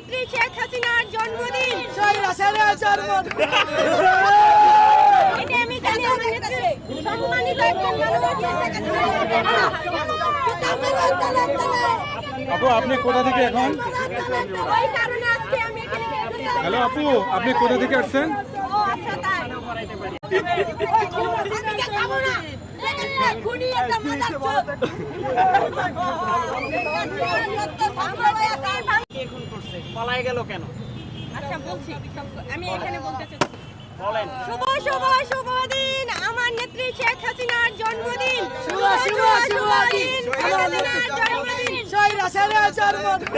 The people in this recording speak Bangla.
নেত্রী শেখ হাসিনার জন্মদিন। এটা আমি জানি, আমার নেত্রী সম্মানিত একজন আপু আপনি কোথা থেকে এখন? ওই কারণে আজকে আমি এখানে। হ্যালো আপু, আপনি কোথা থেকে আসছেন? ও আচ্ছা তাই। খাবো না। খুনি একটা মাদার চোদ। পালাই গেল কেন? আচ্ছা বলছি, আমি এখানে বলতে চাচ্ছি। বলেন। শুভ শুভ শুভ দিন, আমার নেত্রী শেখ হাসিনার জন্মদিন। শুভ শুভ শুভ দিন, আমার নেত্রী জন্মদিন। জন্মদিন।